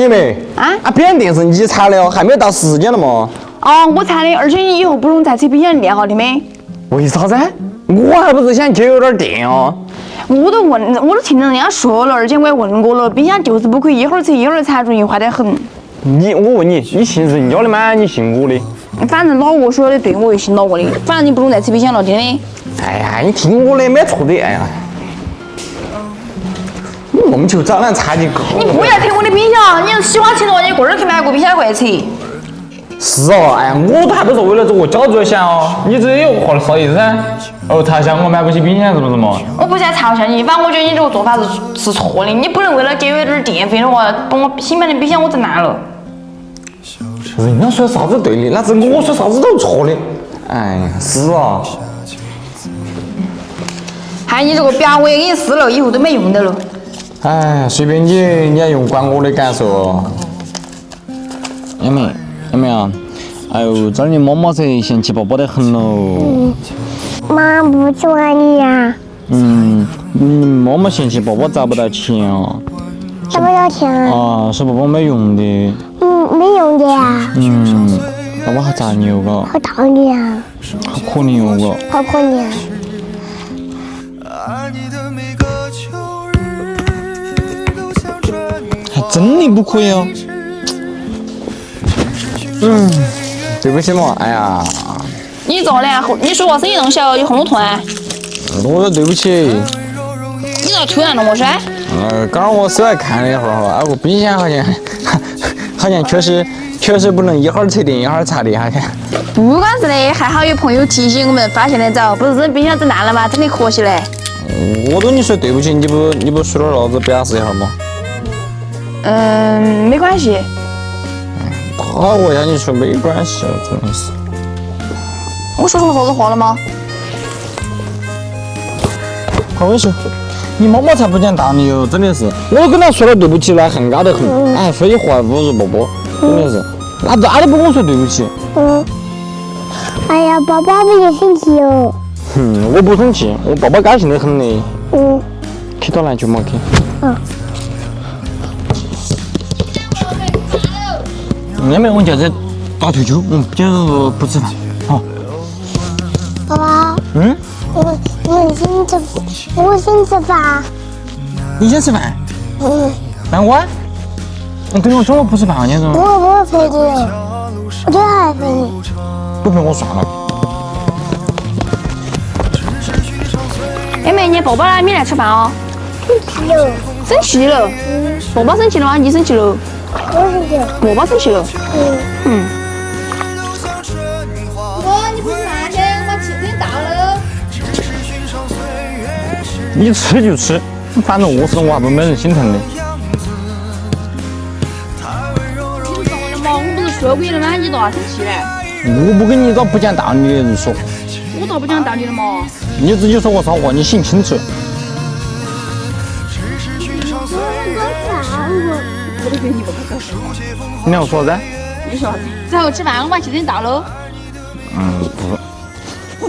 你妹别人电视你查了，还没有到时间了嘛？哦，我查的，而且你以后不用再扯冰箱电，好听没？为啥子？我还不是想节约点电哦。我都听人家说了，而且我也问过了，冰箱就是不可以一会儿扯一会儿插，容易坏得很。我问你，你信人家的吗？你信我的？反正老我说的对，我就信了我的。反正你不用再吃冰箱了，听没？哎呀，你听我的，没错的。哎呀，我们就找人查你个。你不要扯我的冰箱，你喜欢吃的话，你个人去买个冰箱过来扯。是哦，哎呀，我都还不是为了这个角度想哦，你这有话啥意思噻？哦，查一下我买不起冰箱是不是嘛？我不想嘲笑你，反正我觉得你这个做法是错的，你不能为了节约点电费的话，把我新买的冰箱我整烂了。人家说啥子对的，那是我说啥子都错的。哎呀，是啊。还你这个表我也给你撕了，以后都没用的了。哎，随便你，你还用管我的感受？有没有？哎呦，这儿的妈妈噻，嫌弃宝宝得很喽。妈不喜欢你呀。妈妈嫌弃宝宝找不到钱啊。找不到钱啊？啊，说宝宝没用的。没用的呀。宝宝好杂牛个。好讨厌啊。好可怜哦个。好可怜。还真的不可以哦。对不起嘛，哎呀。你咋的？你说话声音那么小，有喉咙痛啊？我说对不起。你咋突然那么噻？刚刚我手还看了一会儿哈，那个冰箱好像确实不能一会儿扯电一会儿插的，好像。不管是的，还好有朋友提醒我们，发现得早，不是整冰箱整烂了吗？真的可惜嘞。我跟你说对不起，你不说点啥子表示一下吗？没关系。好，我向你说没关系，真的是。我说什么啥子话了吗？我跟你说，你妈妈才不讲道理哟，真的是。我跟她说了对不起了，还高得很，哎，废话侮辱宝宝，真的是。那咋都不跟我说对不起？哎呀，宝宝不也生气哦。我不生气，我爸爸高兴得很嘞。去打篮球嘛去。妹妹，我们就在打球球，就不吃饭，好。爸爸。我想吃饭。你先吃饭。那我？等我中午不吃饭，你说。我陪你，我就还陪你。不陪我算了。妹妹，你爸爸没来吃饭哦？生气了。生气了？爸爸生气了吗？你生气了？我生气了。爸爸生气了？你不是慢点，我汽车到了。你吃就吃，反正饿死我还不没人心疼的。你咋了嘛？我不是说过了吗？你咋生气嘞？我不跟你找不讲道理的人说。我咋不讲道理了嘛？你自己说过啥话，你想清楚。你要说啥子？你说啥子？最后吃饭，我把汽车到了。不。